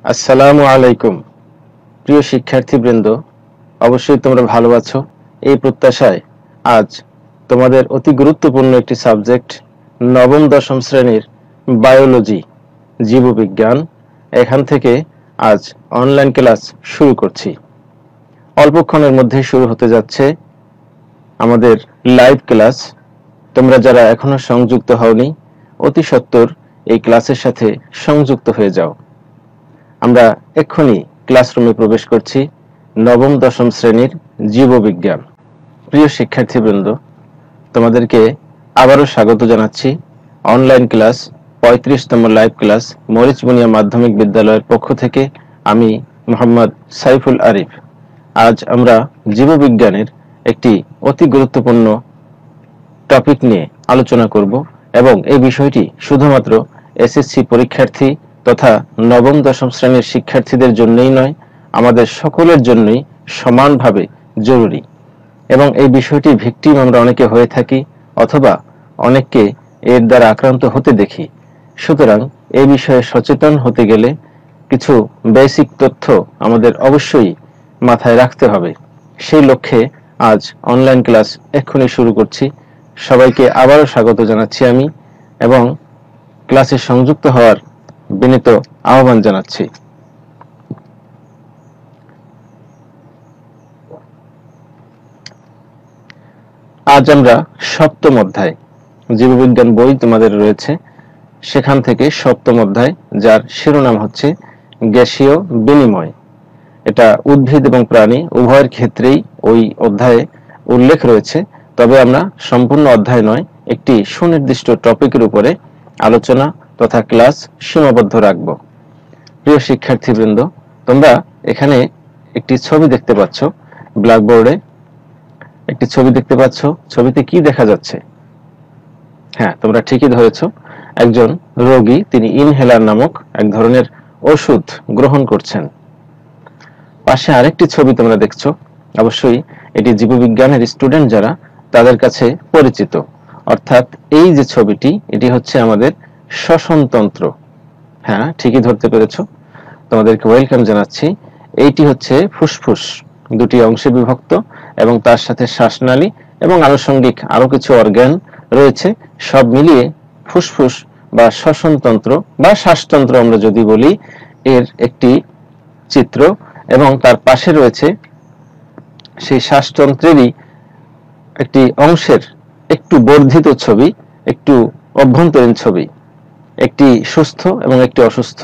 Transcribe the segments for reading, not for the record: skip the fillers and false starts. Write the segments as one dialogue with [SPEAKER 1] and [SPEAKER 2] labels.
[SPEAKER 1] আসসালামু আলাইকুম। প্রিয় শিক্ষার্থীবৃন্দ, অবশ্যই তোমরা ভালো আছো এই প্রত্যাশায় আজ তোমাদের অতি গুরুত্বপূর্ণ একটি সাবজেক্ট নবম দশম শ্রেণীর বায়োলজি, জীববিজ্ঞান, এখান থেকে আজ অনলাইন ক্লাস শুরু করছি। অল্পক্ষণের মধ্যেই শুরু হতে যাচ্ছে আমাদের লাইভ ক্লাস। তোমরা যারা এখনো সংযুক্ত হওনি, অতি সত্বর এই ক্লাসের সাথে সংযুক্ত হয়ে যাও। আমরা এক্ষুনি ক্লাসরুমে প্রবেশ করছি। নবম দশম শ্রেণীর জীববিজ্ঞান। প্রিয় শিক্ষার্থীবৃন্দ, তোমাদেরকে আবারও স্বাগত জানাচ্ছি online class ৩৫তম live class Morichbunia মাধ্যমিক বিদ্যালয়ের পক্ষ থেকে। আমি মোহাম্মদ সাইফুল আরিফ। আজ আমরা জীববিজ্ঞানের একটি অতি গুরুত্বপূর্ণ টপিক নিয়ে আলোচনা করব এবং এই বিষয়টি শুধুমাত্র এসএসসি পরীক্ষার্থী তথা নবম দশম শ্রেণীর শিক্ষার্থীদের জন্যই নয়, আমাদের সকলের জন্যই সমানভাবে জরুরি। এবং এই বিষয়টি ভিকটিম আমরা অনেকে হয়ে থাকি অথবা অনেককে এর দ্বারা আক্রান্ত হতে দেখি। সুতরাং এই বিষয়ে সচেতন হতে গেলে কিছু বেসিক তথ্য আমাদের অবশ্যই মাথায় রাখতে হবে। সেই লক্ষ্যে আজ অনলাইন ক্লাস এক্ষুনি শুরু করছি। সবাইকে আবারও স্বাগত জানাচ্ছি আমি এবং ক্লাসে সংযুক্ত হওয়ার বিনীত আহ্বান জানাচ্ছি। আজ আমরা সপ্তম অধ্যায়, জীববিজ্ঞান বই তোমাদের রয়েছে, সেখান থেকে সপ্তম অধ্যায়, যার শিরোনাম হচ্ছে গ্যাসীয় বিনিময়। এটা উদ্ভিদ এবং প্রাণী উভয়ের ক্ষেত্রেই ওই অধ্যায়ে উল্লেখ রয়েছে। তবে আমরা সম্পূর্ণ অধ্যায় নয়, একটি সুনির্দিষ্ট টপিকের উপরে আলোচনা তথা ক্লাস সীমাবদ্ধ রাখব। প্রিয় শিক্ষার্থীবৃন্দ, তোমরা এখানে একটি ছবি দেখতে পাচ্ছ। ব্ল্যাকবোর্ডে একটি ছবি দেখতে পাচ্ছ। ছবিতে কি দেখা যাচ্ছে? হ্যাঁ, তোমরা ঠিকই ধরেছ। একজন রোগী, তিনি ইনহেলার নামক এক ধরনের ওষুধ গ্রহণ করছেন। পাশে আরেকটি ছবি তোমরা দেখছো। অবশ্যই এটি জীববিজ্ঞানের স্টুডেন্ট যারা, তাদের কাছে পরিচিত। অর্থাৎ এই যে ছবিটি, এটি হচ্ছে আমাদের শ্বসনতন্ত্র। হ্যাঁ, ঠিকই ধরতে পেরেছো। তোমাদেরকে ওয়েলকাম জানাচ্ছি। এইটি হচ্ছে ফুসফুস, দুটি অংশে বিভক্ত এবং তার সাথে শ্বাসনালী এবং আনুষঙ্গিক আরো কিছু অর্গান রয়েছে। সব মিলিয়ে ফুসফুস বা শ্বসনতন্ত্র বা শ্বাসতন্ত্র আমরা যদি বলি, এর একটি চিত্র। এবং তার পাশে রয়েছে সেই শ্বাসতন্ত্রেরই একটি অংশের একটু বর্ধিত ছবি, একটু অভ্যন্তরীণ ছবি, একটি সুস্থ এবং একটি অসুস্থ।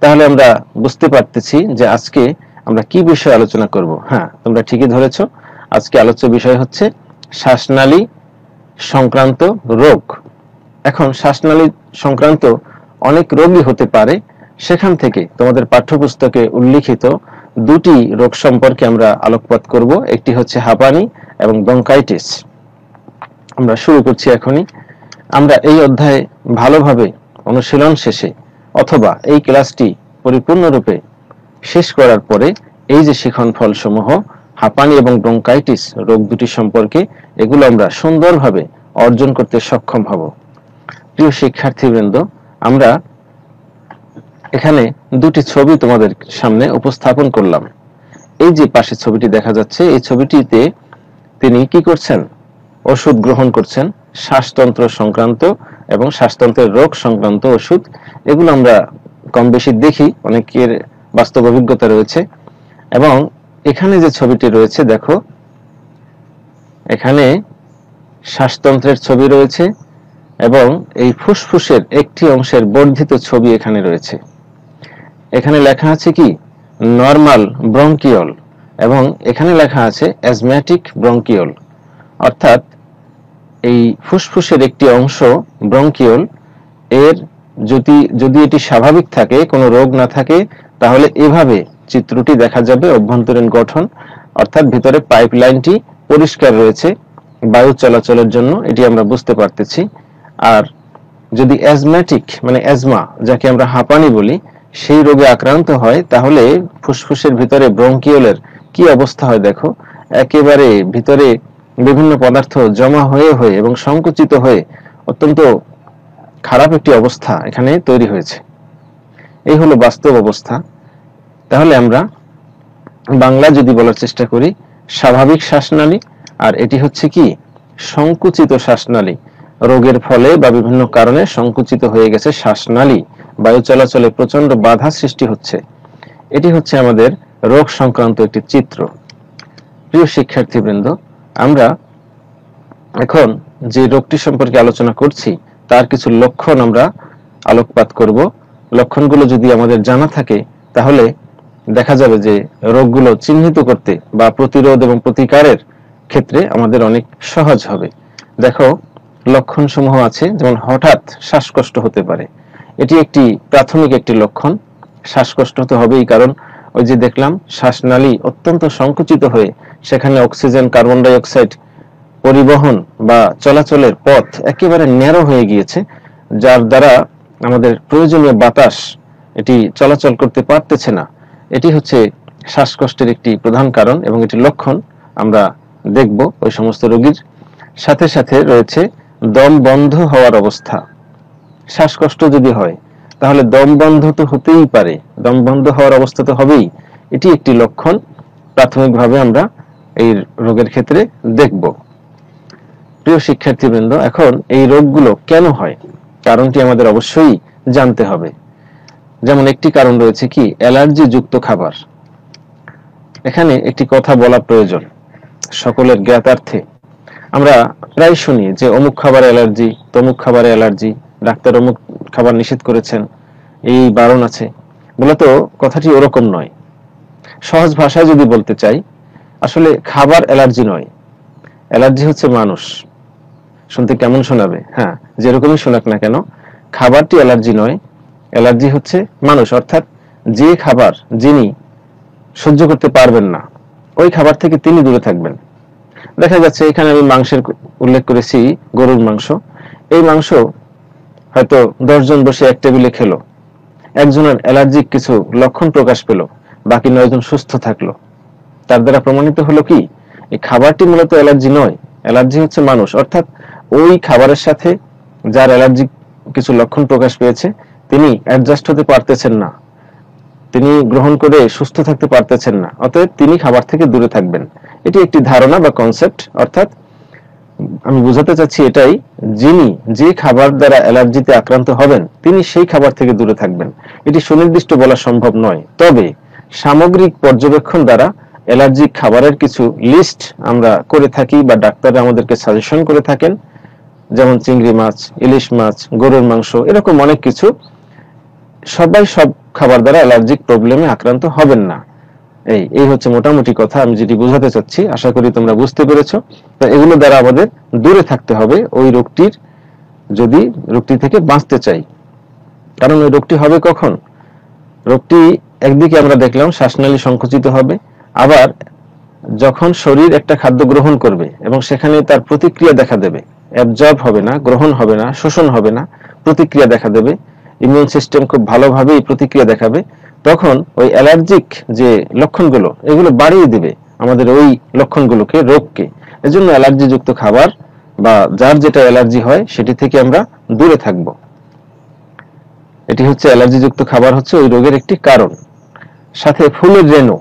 [SPEAKER 1] তাহলে আমরা বুঝতে পারতেছি যে আজকে আমরা কি বিষয়ে আলোচনা করব। হ্যাঁ, তোমরা ঠিকই ধরেছ। আজকে আলোচ্য বিষয় হচ্ছে শ্বাসনালী সংক্রান্ত রোগ। এখন শ্বাসনালী সংক্রান্ত অনেক রোগই হতে পারে। সেখান থেকে তোমাদের পাঠ্যপুস্তকে উল্লিখিত দুটি রোগ সম্পর্কে আমরা আলোকপাত করব। একটি হচ্ছে হাঁপানি এবং ব্রঙ্কাইটিস। আমরা শুরু করছি এখনই। আমরা এই অধ্যায়ে ভালোভাবে অনুশীলন শেষে অথবা এই ক্লাসটি পরিপূর্ণরূপে শেষ করার পরে এই যে শিখন ফলসমূহ হাঁপানি এবং ব্রঙ্কাইটিস রোগ দুটি সম্পর্কে, এগুলো আমরা সুন্দরভাবে অর্জন করতে সক্ষম হব। প্রিয় শিক্ষার্থীবৃন্দ, আমরা এখানে দুটি ছবি তোমাদের সামনে উপস্থাপন করলাম। এই যে পাশে ছবিটি দেখা যাচ্ছে, এই ছবিটিতে তিনি কি করছেন? ওষুধ গ্রহণ করছেন, শ্বাসতন্ত্র সংক্রান্ত এবং শ্বাসতন্ত্রের রোগ সংক্রান্ত ওষুধ। এগুলো আমরা কম বেশি দেখি, অনেকের বাস্তব অভিজ্ঞতা রয়েছে। এবং এখানে যে ছবিটি রয়েছে, দেখো এখানে শ্বাসতন্ত্রের ছবি রয়েছে এবং এই ফুসফুসের একটি অংশের বর্ধিত ছবি এখানে রয়েছে। এখানে লেখা আছে কি? নরমাল ব্রঙ্কিওল, এবং এখানে লেখা আছে অ্যাজম্যাটিক ব্রঙ্কিওল। অর্থাৎ এই ফুসফুসের একটি অংশ ব্রঙ্কিওল, এর যদি এটি স্বাভাবিক থাকে, কোনো রোগ না থাকে, তাহলে এভাবে চিত্রটি দেখা যাবে। অভ্যন্তরীণ গঠন, অর্থাৎ ভিতরে পাইপলাইনটি পরিষ্কার রয়েছে বায়ু চলাচলের জন্য, এটি আমরা বুঝতে পারতেছি। আর যদি অ্যাজম্যাটিক মানে অ্যাজমা, যাকে আমরা হাঁপানি বলি, সেই রোগে আক্রান্ত হয়, তাহলে ফুসফুসের ভিতরে ব্রঙ্কিওলের কি অবস্থা হয় দেখো। একেবারে ভিতরে বিভিন্ন পদার্থ জমা হয়ে হয়ে এবং সংকুচিত হয়ে অত্যন্ত খারাপ একটি অবস্থা এখানে তৈরি হয়েছে। এই হলো বাস্তব অবস্থা। তাহলে আমরা বাংলা যদি বলার চেষ্টা করি, স্বাভাবিক শ্বাসনালী, আর এটি হচ্ছে কি সংকুচিত শ্বাসনালী। রোগের ফলে বা বিভিন্ন কারণে সংকুচিত হয়ে গেছে শ্বাসনালী, বায়ু চলাচলে প্রচন্ড বাধা সৃষ্টি হচ্ছে। এটি হচ্ছে আমাদের রোগ সংক্রান্ত একটি চিত্র। প্রিয় শিক্ষার্থীবৃন্দ, আমরা এখন যে রোগটি সম্পর্কে আলোচনা করছি তার কিছু লক্ষণ আমরা আলোকপাত করব। লক্ষণগুলো যদি আমাদের জানা থাকে তাহলে দেখা যাবে যে রোগগুলো চিহ্নিত করতে বা প্রতিরোধ এবং প্রতিকারের ক্ষেত্রে আমাদের অনেক সহজ হবে। দেখো, লক্ষণসমূহ আছে, যেমন হঠাৎ শ্বাসকষ্ট হতে পারে। এটি একটি প্রাথমিক একটি লক্ষণ। শ্বাসকষ্ট তো হবেই, কারণ ওই যে দেখলাম শ্বাসনালী অত্যন্ত সংকুচিত হয়ে সেখানে অক্সিজেন, কার্বন ডাই অক্সাইড পরিবহন বা চলাচলের পথ একেবারে ন্যারো হয়ে গিয়েছে, যার দ্বারা আমাদের প্রয়োজনীয় বাতাস এটি চলাচল করতে পারতেছে না। এটি হচ্ছে শ্বাসকষ্টের একটি প্রধান কারণ এবং এটি লক্ষণ আমরা দেখব ওই সমস্ত রোগীর। সাথে সাথে রয়েছে দম বন্ধ হওয়ার অবস্থা। শ্বাসকষ্ট যদি হয় তাহলে দম বন্ধ তো হতেই পারে, দম বন্ধ হওয়ার অবস্থা তো হবেই। এটি একটি লক্ষণ প্রাথমিকভাবে আমরা এই রোগের ক্ষেত্রে দেখব। প্রিয় শিক্ষার্থীবৃন্দ, এখন এই রোগগুলো কেন হয় কারণটি আমাদের অবশ্যই জানতে হবে। যেমন একটি কারণ রয়েছে কি অ্যালার্জি যুক্ত খাবার। এখানে একটি কথা বলা প্রয়োজন সকলের জ্ঞাতার্থে। আমরা প্রায় শুনি যে অমুক খাবারে অ্যালার্জি, তমুক খাবারে অ্যালার্জি, ডাক্তার অমুক খাবার নিষেধ করেছেন, এই বারণ আছে। মূলত কথাটি ওরকম নয়। সহজ ভাষায় যদি বলতে চাই, আসলে খাবার অ্যালার্জি নয়, অ্যালার্জি হচ্ছে মানুষ। শুনতে কেমন শোনাবে? হ্যাঁ, যেরকমই শোনাক না কেন, খাবারটি অ্যালার্জি নয়, অ্যালার্জি হচ্ছে মানুষ। অর্থাৎ যে খাবার যিনি সহ্য করতে পারবেন না, ওই খাবার থেকে তিনি দূরে থাকবেন। দেখা যাচ্ছে এখানে আমি মাংসের উল্লেখ করেছি, গরুর মাংস। এই মাংস হয়তো 10 জন বসে এক টেবিলে খেলো, একজনের অ্যালার্জিক কিছু লক্ষণ প্রকাশ পেল, বাকি 9 জন সুস্থ থাকলো। তার দ্বারা প্রমাণিত হলো কি এই খাবারটি মূলত অ্যালার্জি নয়, অ্যালার্জি হচ্ছে মানুষ। অর্থাৎ ওই খাবারের সাথে যার অ্যালার্জিক কিছু লক্ষণ প্রকাশ পেয়েছে তিনি অ্যাডজাস্ট হতে পারতেছেন না, তিনি গ্রহণ করে সুস্থ থাকতে পারতেছেন না, অতএব তিনি খাবার থেকে দূরে থাকবেন। এটি একটি ধারণা বা কনসেপ্ট। অর্থাৎ আমি বোঝাতে চাচ্ছি এটাই, যিনি যে খাবার দ্বারা অ্যালার্জিতে আক্রান্ত হবেন তিনি সেই খাবার থেকে দূরে থাকবেন। এটি সুনির্দিষ্ট বলা সম্ভব নয়, তবে সামগ্রিক পর্যবেক্ষণ দ্বারা অ্যালার্জিক খাবারের কিছু লিস্ট আমরা করে থাকি বা ডাক্তাররা আমাদেরকে সাজেশন করে থাকেন, যেমন চিংড়ি মাছ, ইলিশ মাছ, গরুর মাংস, এরকম অনেক কিছু। সবাই সব খাবার দ্বারা অ্যালার্জিক প্রবলেমে আক্রান্ত হবেন না। এই হচ্ছে মোটামুটি কথা আমি যেটি বোঝাতে চাচ্ছি। আশা করি তোমরা বুঝতে পেরেছো। তো এগুলো দ্বারা আমাদের দূরে থাকতে হবে ওই রোগটির, যদি রোগটি থেকে বাঁচতে চাই। কারণ ওই রোগটি হবে কখন? রোগটি একদিকে আমরা দেখলাম শ্বাসনালী সংকুচিত হবে, আবার যখন শরীর একটা খাদ্য গ্রহণ করবে এবং সেখানে তার প্রতিক্রিয়া দেখা দেবে, অ্যাবজর্ব হবে না, গ্রহণ হবে না, শোষণ হবে না, প্রতিক্রিয়া দেখা দেবে, ইমিউন সিস্টেম খুব ভালোভাবেই প্রতিক্রিয়া দেখাবে, তখন ওই অ্যালার্জিক যে লক্ষণগুলো এগুলো বাড়িয়ে দিবে আমাদের ওই লক্ষণগুলোকে, রোগকে। এজন্য অ্যালার্জি যুক্ত খাবার বা যার যেটা অ্যালার্জি হয় সেটি থেকে আমরা দূরে থাকব। এটি হচ্ছে অ্যালার্জি যুক্ত খাবার হচ্ছে ওই রোগের একটি কারণ। সাথে ফুলের রেণু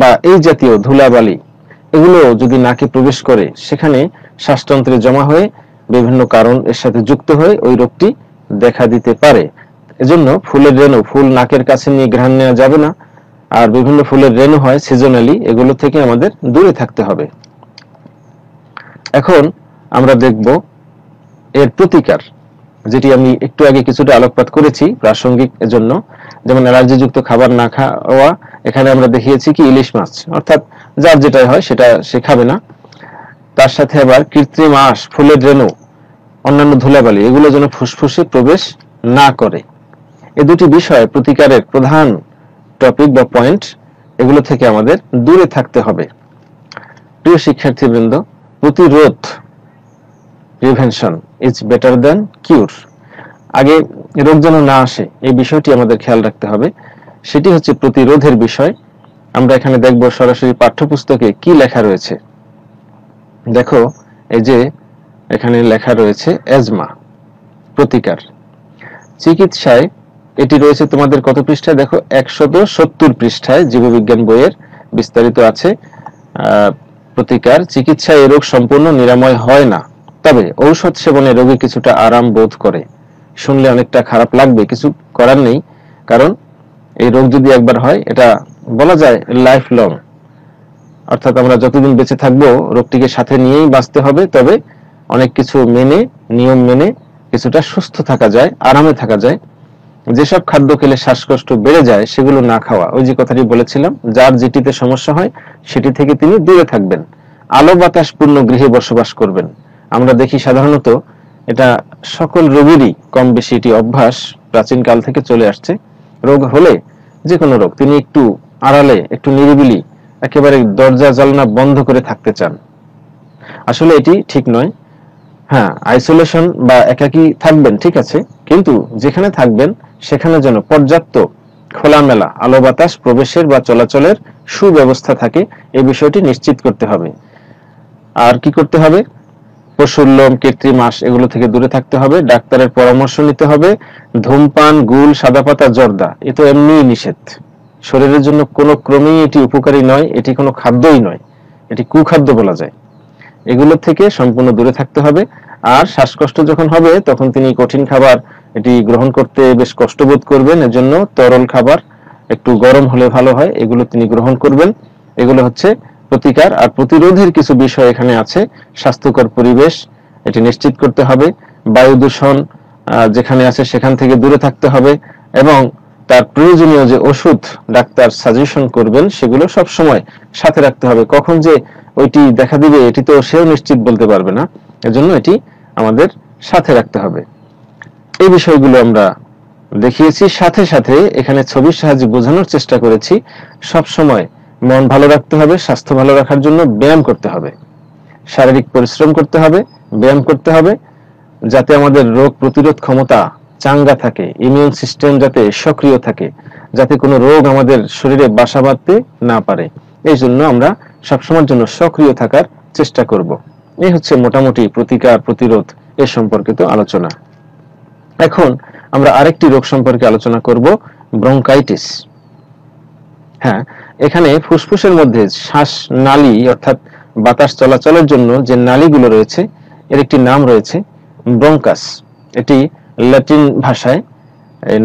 [SPEAKER 1] বা এই জাতীয় ধুলাবালি এগুলো যদি নাকে প্রবেশ করে সেখানে শ্বাসতন্ত্রে জমা হয়ে বিভিন্ন কারণ এর সাথে যুক্ত হয়ে ওই রোগটি দেখা দিতে পারে। এজন্য ফুলের রেণু, ফুল নাকের কাছে নিয়ে ঘ্রাণ নেওয়া যাবে না। আর বিভিন্ন ফুলের রেণু হয় সিজনালি, এগুলো থেকে আমাদের দূরে থাকতে হবে। এখন আমরা দেখব এর প্রতিকার, যেটি আমি একটু আগে কিছুটা আলোকপাত করেছি প্রাসঙ্গিক এজন্য। যেমন অ্যালার্জিযুক্ত খাবার না খাওয়া, এখানে আমরা দেখিয়েছি কি ইলিশ মাছ, অর্থাৎ যার যেটাই হয় সেটা সে খাবে না। তার সাথে আবার কৃত্রিম আঁশ, ফুলের রেণু, অন্যান্য ধুলাবালি এগুলো যেন ফুসফুসে প্রবেশ না করে। এই দুটি বিষয় প্রতিকারের প্রধান টপিক বা পয়েন্ট, এগুলো থেকে আমাদের দূরে থাকতে হবে। প্রিয় শিক্ষার্থীবৃন্দ, প্রতিরোধ, প্রিভেনশন ইজ বেটার দ্যান কিউর। আগে রোগ যেন না আসে এই বিষয়টি আমাদের খেয়াল রাখতে হবে, সেটি হচ্ছে প্রতিরোধের বিষয়। আমরা এখানে দেখব সরাসরি পাঠ্যপুস্তকে কি লেখা রয়েছে। দেখো, এই যে এখানে লেখা রয়েছে অ্যাজমা প্রতিকার। চিকিৎসায় এটি রয়েছে তোমাদের কত পৃষ্ঠায় দেখো, 170 পৃষ্ঠায় জীববিজ্ঞান বইয়ের বিস্তারিত আছে। প্রতিকার চিকিৎসায় এই রোগ সম্পূর্ণ নিরাময় হয় না, তবে ঔষধ সেবনে রোগী কিছুটা আরাম বোধ করে। শুনলে অনেকটা খারাপ লাগবে, কিছু করার নেই, কারণ এই রোগ যদি একবার হয় এটা বলা যায় লাইফ লং, অর্থাৎ আমরা যতদিন বেঁচে থাকবো রোগটিকে সাথে নিয়েই বাঁচতে হবে। তবে অনেক কিছু মেনে, নিয়ম মেনে কিছুটা সুস্থ থাকা যায়, আরামে থাকা যায়। যেসব খাদ্য খেলে শ্বাসকষ্ট বেড়ে যায় সেগুলো না খাওয়া, ওই যে কথাটি বলেছিলাম, যার যেটিতে সমস্যা হয় সেটি থেকে তিনি দূরে থাকবেন। আলো বাতাস পূর্ণ গৃহে বসবাস করবেন। আমরা দেখি সাধারণত এটা সকল রোগীরই কম বেশি এটি অভ্যাস, প্রাচীন কাল থেকে চলে আসছে। রোগ হলে, যে কোনো রোগ, তিনি একটু আড়ালে, একটু নিরিবিলি, একেবারে দরজা জানলা বন্ধ করে থাকতে চান। আসলে এটি ঠিক নয়। হ্যাঁ, আইসোলেশন বা একাকী থাকবেন, ঠিক আছে, কিন্তু যেখানে থাকবেন সেখানে যেন পর্যাপ্ত খোলামেলা আলো বাতাস প্রবেশের বা চলাচলের সুব্যবস্থা থাকে, এই বিষয়টি নিশ্চিত করতে হবে। আর কি করতে হবে? পশুর লোম, কৃত্রিম আঁশ, এগুলো থেকে দূরে থাকতে হবে। ডাক্তারের পরামর্শ নিতে হবে। ধূমপান, গুল, সাদা পাতা, জর্দা, এ তো এমনিই নিষেধ। শরীরের জন্য কোনো ক্রমেই এটি উপকারী নয়, এটি কোনো খাদ্যই নয়, এটি কুখাদ্য বলা যায়। এগুলো থেকে সম্পূর্ণ দূরে থাকতে হবে। আর শ্বাসকষ্ট যখন হবে তখন তিনি কঠিন খাবার এটি গ্রহণ করতে বেশ কষ্টবোধ করবেন, এজন্য তরল খাবার, একটু গরম হলে ভালো হয়, এগুলো তিনি গ্রহণ করবেন। এগুলো হচ্ছে প্রতিকার। আর প্রতিরোধের কিছু বিষয় এখানে আছে। স্বাস্থ্যকর পরিবেশ এটি নিশ্চিত করতে হবে। বায়ু দূষণ যেখানে আছে সেখান থেকে দূরে থাকতে হবে, এবং তার প্রয়োজনীয় যে ওষুধ ডাক্তার সাজেশন করবেন সেগুলো সব সময় সাথে রাখতে হবে। কখন যে ওইটি দেখা দিবে এটি তো সেও নিশ্চিত বলতে পারবে না, এজন্য এটি আমাদের সাথে রাখতে হবে। এই বিষয়গুলো আমরা দেখিয়েছি, সাথে সাথে এখানে ছবির সাহায্যে বোঝানোর চেষ্টা করেছি। সব সময় মন ভালো রাখতে হবে, স্বাস্থ্য ভালো রাখার জন্য ব্যায়াম করতে হবে, শারীরিক পরিশ্রম করতে হবে, ব্যায়াম করতে হবে, যাতে আমাদের রোগ প্রতিরোধ ক্ষমতা চাঙ্গা থাকে, ইমিউন সিস্টেম যাতে সক্রিয় থাকে, যাতে কোনো রোগ আমাদের শরীরে বাসা বাঁধতে না পারে। এই জন্য আমরা সবসময়ের জন্য সক্রিয় থাকার চেষ্টা করব। এই হচ্ছে মোটামুটি প্রতিকার, প্রতিরোধ এ সম্পর্কিত আলোচনা। এখন আমরা আরেকটি রোগ সম্পর্কে আলোচনা করব, ব্রঙ্কাইটিস। হ্যাঁ, এখানে ফুসফুসের মধ্যে শ্বাস নালী অর্থাৎ বাতাস চলাচলের জন্য যে নালীগুলো রয়েছে এর একটি নাম রয়েছে ব্রঙ্কাস। এটি ল্যাটিন ভাষায়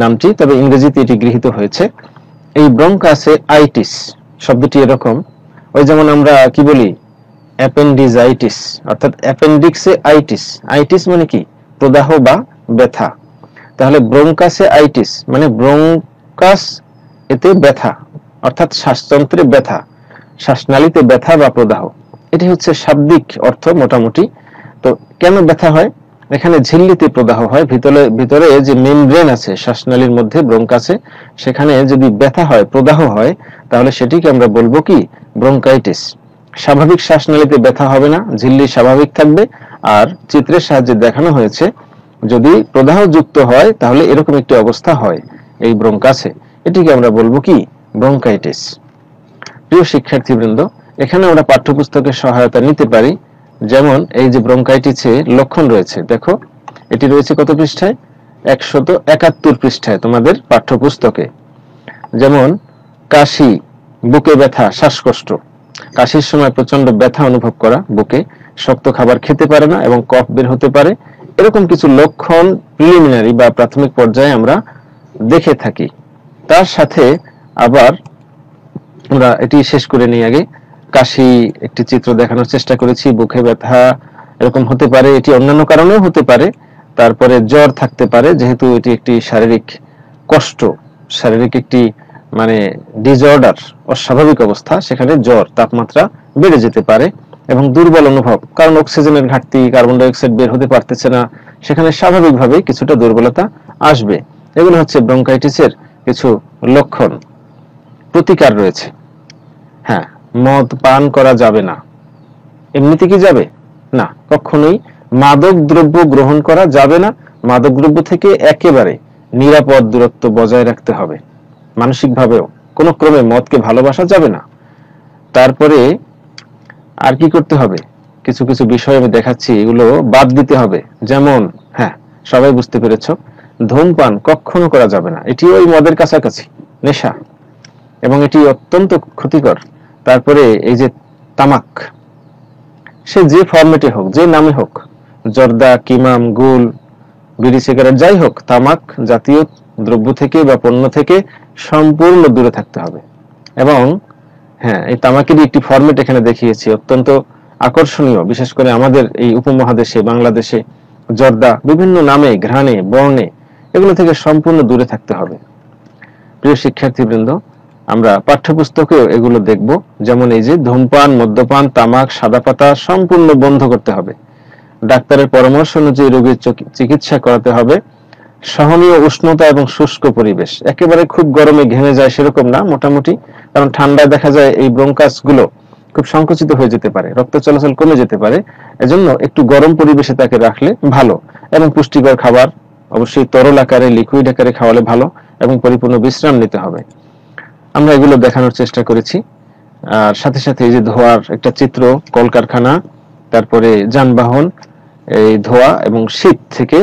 [SPEAKER 1] নামটি, তবে ইংরেজিতে এটি গৃহীত হয়েছে। এই ব্রঙ্কাসে আইটিস শব্দটি এরকম, ওই যেমন আমরা কি বলি অ্যাপেন্ডিজাইটিস, অর্থাৎ অ্যাপেন্ডিক্সে আইটিস। আইটিস মানে কি? প্রদাহ বা ব্যথা। তাহলে ব্রঙ্কাসে আইটিস মানে ব্রঙ্কাস এতে ব্যথা, অর্থাৎ শ্বাসতন্ত্রে ব্যথা, শ্বাসনালীতে ব্যথা বা প্রদাহ, এটি হচ্ছে শাব্দিক অর্থ মোটামুটি। তো কেন ব্যথা হয়? এখানে ঝিল্লিতে প্রদাহ হয়, ভিতরে যে মেমব্রেন আছে শ্বাসনালীর মধ্যে ব্রঙ্কাসে, সেখানে যদি ব্যথা হয়, প্রদাহ হয়, তাহলে সেটিকে আমরা বলবো কি? ব্রঙ্কাইটিস। স্বাভাবিক শ্বাসনালীতে ব্যথা হবে না, ঝিল্লি স্বাভাবিক থাকবে। আর চিত্রের সাহায্যে দেখানো হয়েছে যদি প্রদাহ যুক্ত হয় তাহলে এরকম একটি অবস্থা হয় এই ব্রঙ্কাসে, এটিকে আমরা বলবো কি? ব্রঙ্কাইটিস। প্রিয় শিক্ষার্থীবৃন্দ, এখানে আমরা পাঠ্যপুস্তকের সহায়তা নিতে পারি। যেমন এই যে ব্রঙ্কাইটিসের লক্ষণ রয়েছে, দেখো এটি রয়েছে কত পৃষ্ঠায়? 171 পৃষ্ঠায় তোমাদের পাঠ্যপুস্তকে। যেমন কাশি, বুকে ব্যথা, শ্বাসকষ্ট, কাশির সময় প্রচন্ড ব্যথা অনুভব করা বুকে, শক্ত খাবার খেতে পারে না এবং কফ বের হতে পারে, এরকম কিছু লক্ষণ প্রিলিমিনারি বা প্রাথমিক পর্যায়ে আমরা দেখে থাকি। তার সাথে আবার আমরা এটি শেষ করে নিয়ে আগে কাশি একটি চিত্র দেখানোর চেষ্টা করেছি, বুকে ব্যথা এরকম হতে পারে, এটি অন্যান্য কারণেও হতে পারে। তারপরে জ্বর থাকতে পারে, যেহেতু এটি একটি শারীরিক কষ্ট, শারীরিক একটি মানে ডিসঅর্ডার, অস্বাভাবিক অবস্থা, সেখানে জ্বর, তাপমাত্রা বেড়ে যেতে পারে এবং দুর্বল অনুভব, কারণ অক্সিজেনের ঘাটতি, কার্বন ডাই অক্সাইড বের হতে পারতেছে না, সেখানে স্বাভাবিকভাবেই কিছুটা দুর্বলতা আসবে। এগুলো হচ্ছে ব্রঙ্কাইটিসের কিছু লক্ষণ। প্রতিকার রয়েছে। হ্যাঁ, মদ পান করা যাবে না। এমনিতে কি যাবে না? কখনোই মাদক দ্রব্য গ্রহণ করা যাবে না। মাদক দ্রব্য থেকে একেবারে নিরাপদ দূরত্ব বজায় রাখতে হবে। মানসিকভাবেও কোনো ক্রমে মদকে ভালোবাসা যাবে না। তারপরে আর কি করতে হবে? কিছু কিছু বিষয় আমি দেখাচ্ছি, এগুলো বাদ দিতে হবে। যেমন, হ্যাঁ, সবাই বুঝতে পেরেছ, ধূমপান কখনো করা যাবে না, এটি ওই মদের কাছাকাছি নেশা এবং এটি অত্যন্ত ক্ষতিকর। তারপরে এই যে তামাক, সে যে ফরম্যাটে হোক, যে নামে হোক, জর্দা, কিমাম, গুল, বিড়ি, সিগারেট যাই হোক, তামাক জাতীয় দ্রব্য থেকে বা পণ্য থেকে সম্পূর্ণ দূরে থাকতে হবে। এবং হ্যাঁ, এই তামাকেরই একটি ফরম্যাট এখানে দেখিয়েছি, অত্যন্ত আকর্ষণীয়, বিশেষ করে আমাদের এই উপমহাদেশে বাংলাদেশে জর্দা বিভিন্ন নামে, ঘ্রাণে, বর্ণে, এগুলো থেকে সম্পূর্ণ দূরে থাকতে হবে। প্রিয় শিক্ষার্থীবৃন্দ, আমরা পাঠ্যপুস্তকেও এগুলো দেখব, যেমন এই যে ধূমপান, মদ্যপান, তামাক, সাদা পাতা সম্পূর্ণ বন্ধ করতে হবে। ডাক্তারের পরামর্শ অনুযায়ী রোগীর চিকিৎসা করাতে হবে। সহনীয় উষ্ণতা এবং শুষ্ক পরিবেশ, একেবারে খুব গরমে ঘেমে যায় সেরকম না, মোটামুটি, কারণ ঠান্ডায় দেখা যায় এই ব্রঙ্কাস গুলো খুব সংকুচিত হয়ে যেতে পারে, রক্ত চলাচল কমে যেতে পারে, এজন্য একটু গরম পরিবেশে তাকে রাখলে ভালো। এবং পুষ্টিকর খাবার অবশ্যই তরল আকারে, লিকুইড আকারে খাওয়ালে ভালো, এবং পরিপূর্ণ বিশ্রাম নিতে হবে। আমরা এগুলো দেখানোর চেষ্টা করেছি। আর সাথে সাথে এই যে ধোঁয়ার একটা চিত্র, কলকারখানা, তারপরে যানবাহন, এই ধোঁয়া এবং শীত থেকে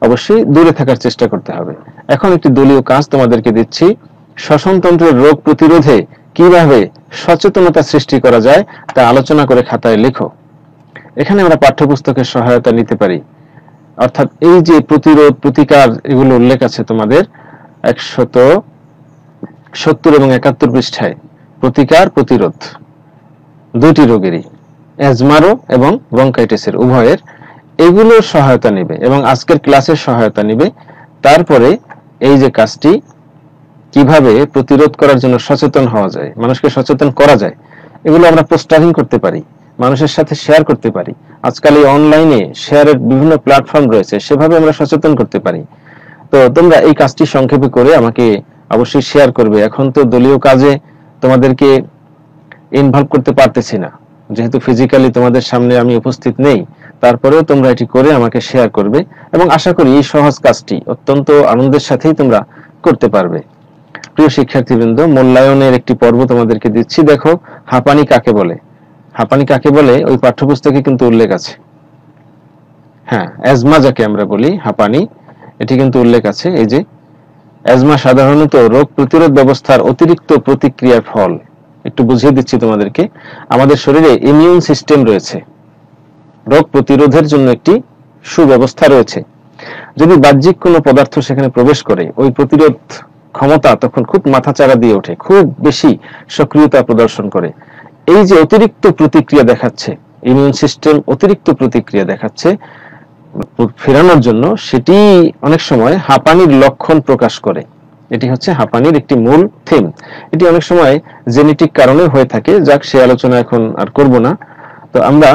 [SPEAKER 1] অবশ্যই দূরে থাকার চেষ্টা করতে হবে। এখন একটি দলীয় কাজ তোমাদেরকে দিচ্ছি, শ্বসনতন্ত্রের রোগ প্রতিরোধে কিভাবে সচেতনতা সৃষ্টি করা যায় তা আলোচনা করে খাতায় লেখো। এখানে আমরা পাঠ্যপুস্তকের সহায়তা নিতে পারি, অর্থাৎ এই যে প্রতিরোধ, প্রতিকার, এগুলো উল্লেখ আছে তোমাদের 170 এবং 71 পৃষ্ঠায়। প্রতিকার, প্রতিরোধ দুইটি রোগেরই, অ্যাজমারও এবং ব্রঙ্কাইটিসের উভয়ের, এগুলোর সহায়তা নেবে এবং আজকের ক্লাসের সহায়তা নেবে। তারপরে এই যে কাজটি কিভাবে প্রতিরোধ করার জন্য সচেতন হওয়া যায়, মানুষকে সচেতন করা যায়, এগুলো আমরা পোস্টারিং করতে পারি, মানুষের সাথে শেয়ার করতে পারি। আজকাল এই অনলাইনে শেয়ারের বিভিন্ন প্ল্যাটফর্ম রয়েছে, সেভাবে আমরা সচেতন করতে পারি। তো তোমরা এই কাজটি সংক্ষেপে করে আমাকে অবশ্যই শেয়ার করবে। এখন তো দলীয় কাজে তোমাদেরকে ইনভলভ করতে পারতেছি না, যেহেতু ফিজিক্যালি তোমাদের সামনে আমি উপস্থিত নেই, তারপরেও তোমরা এটি করে আমাকে শেয়ার করবে এবং আশা করি এই সহজ কাজটি অত্যন্ত আনন্দের সাথেই তোমরা করতে পারবে। প্রিয় শিক্ষার্থীবৃন্দ, মূল্যায়নের একটি পর্ব তোমাদেরকে দিচ্ছি। দেখো, হাঁপানি কাকে বলে? হাঁপানি কাকে বলে ওই পাঠ্যপুস্তকে কিন্তু উল্লেখ আছে। হ্যাঁ, অ্যাজমা যাকে আমরা বলি, হাঁপানি, এটি কিন্তু উল্লেখ আছে। এই যে অ্যাজমা সাধারণত রোগ প্রতিরোধ ব্যবস্থার অতিরিক্ত প্রতিক্রিয়ার ফল। একটু বুঝিয়ে দিচ্ছি তোমাদেরকে। আমাদের শরীরে ইমিউন সিস্টেম রয়েছে, রোগ প্রতিরোধের জন্য একটি সুব্যবস্থা রয়েছে। যদি বাহ্যিক কোনো পদার্থ সেখানে প্রবেশ করে, ওই প্রতিরোধ ক্ষমতা তখন খুব মাথাচাড়া দিয়ে ওঠে, খুব বেশি সক্রিয়তা প্রদর্শন করে। এই যে অতিরিক্ত প্রতিক্রিয়া দেখাচ্ছে, ইমিউন সিস্টেম অতিরিক্ত প্রতিক্রিয়া দেখাচ্ছে ফেরানোর জন্য, সেটি অনেক সময় হাঁপানির লক্ষণ প্রকাশ করে। এটি হচ্ছে হাঁপানির একটি মূল থিম। এটি অনেক সময় জেনেটিক কারণে হয়ে থাকে, যাক সে আলোচনা এখন আর করব না। তো আমরা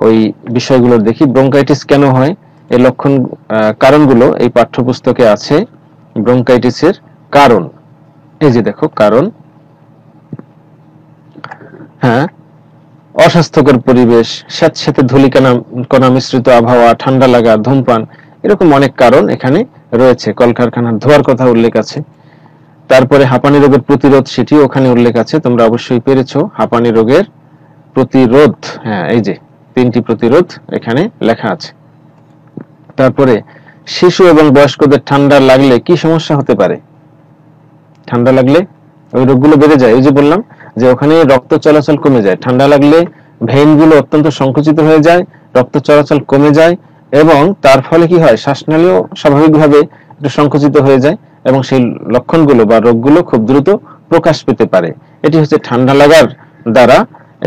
[SPEAKER 1] ওই বিষয়গুলো দেখি। ব্রঙ্কাইটিস কেন হয়, এই লক্ষণ, কারণগুলো এই পাঠ্যপুস্তকে আছে। ব্রঙ্কাইটিসের কারণ, এই যে দেখো কারণ, হ্যাঁ, অস্বাস্থ্যকর পরিবেশ, স্যাঁতস্যাঁতে ধূলিকণা মিশ্রিত আবহাওয়া, ঠান্ডা লাগা, ধূমপান, এরকম অনেক কারণ এখানে রয়েছে। কলকারখানার ধোঁয়ার কথা উল্লেখ আছে। তারপরে হাঁপানি রোগের প্রতিরোধ, সেটিও ওখানে উল্লেখ আছে। তোমরা অবশ্যই পেরেছো হাঁপানি রোগের প্রতিরোধ। হ্যাঁ, এই যে 3টি প্রতিরোধ এখানে লেখা আছে। তারপরে শিশু এবং বয়স্কদের ঠান্ডা লাগলে কি সমস্যা হতে পারে? ঠান্ডা লাগলে ওই রোগগুলো বেড়ে যায়। ওই যে বললাম যে ওখানে রক্ত চলাচল কমে যায়, ঠান্ডা লাগলে ভেইনগুলো অত্যন্ত সংকুচিত হয়ে যায়, রক্ত চলাচল কমে যায়, এবং তার ফলে কি হয়, শ্বাসনালীও স্বাভাবিকভাবে একটু সংকুচিত হয়ে যায়, এবং সেই লক্ষণগুলো বা রোগগুলো খুব দ্রুত প্রকাশ পেতে পারে। এটি হচ্ছে ঠান্ডা লাগার দ্বারা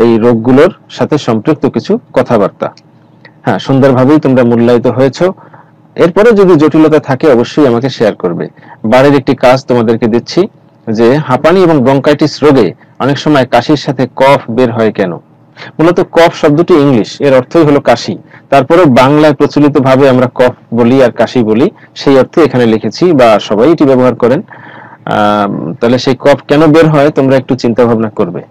[SPEAKER 1] এই রোগগুলোর সাথে সম্পৃক্ত কিছু কথাবার্তা। হ্যাঁ, সুন্দরভাবেই তোমরা মূল্যায়িত হয়েছো। এরপরে যদি জটিলতা থাকে অবশ্যই আমাকে শেয়ার করবে। বাড়ির একটি কাজ তোমাদেরকে দিচ্ছি, যে হাঁপানি এবং ব্রঙ্কাইটিস রোগে অনেক সময় কাশির সাথে কফ বের হয় কেন? মূলত কফ শব্দটি ইংলিশ, এর অর্থই হলো কাশি। তারপরে বাংলায় প্রচলিত ভাবে আমরা কফ বলি আর কাশি বলি, সেই অর্থে এখানে লিখেছি, বা সবাই এটি ব্যবহার করেন। তাহলে সেই কফ কেন বের হয় তোমরা একটু চিন্তা ভাবনা করবে।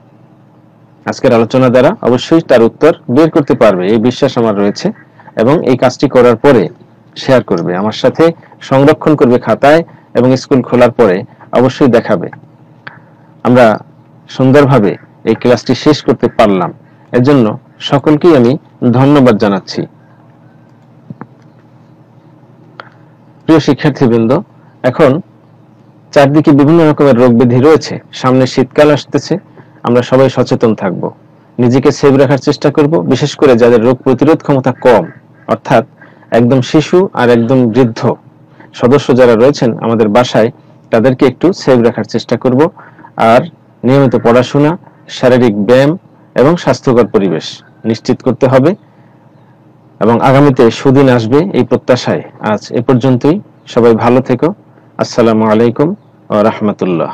[SPEAKER 1] আজকের আলোচনা দ্বারা অবশ্যই তার উত্তর বের করতে পারবে, এই বিশ্বাস আমার রয়েছে। এবং এই কাজটি করার পরে শেয়ার করবে আমার সাথে, সংরক্ষণ করবে খাতায়, এবং স্কুল খোলার পরে অবশ্যই দেখাবে। আমরা সুন্দরভাবে এই ক্লাসটি শেষ করতে পারলাম, এর জন্য সকলকেই আমি ধন্যবাদ জানাচ্ছি। প্রিয় শিক্ষার্থীবৃন্দ, এখন চারদিকে বিভিন্ন রকমের রোগ ব্যাধি রয়েছে। সামনে শীতকাল আসতেছে, আমরা সবাই সচেতন থাকব, নিজেকে সেভ রাখার চেষ্টা করব। বিশেষ করে যাদের রোগ প্রতিরোধ ক্ষমতা কম, অর্থাৎ একদম শিশু আর একদম বৃদ্ধ সদস্য যারা রয়েছেন আমাদের বাসায়, তাদেরকে একটু সেভ রাখার চেষ্টা করব। আর নিয়মিত পড়াশোনা, শারীরিক ব্যায়াম এবং স্বাস্থ্যকর পরিবেশ নিশ্চিত করতে হবে। এবং আগামীতে সুদিন আসবে এই প্রত্যাশায় আজ এ পর্যন্তই। সবাই ভালো থেকো। আসসালামু আলাইকুম ওয়া রাহমাতুল্লাহ।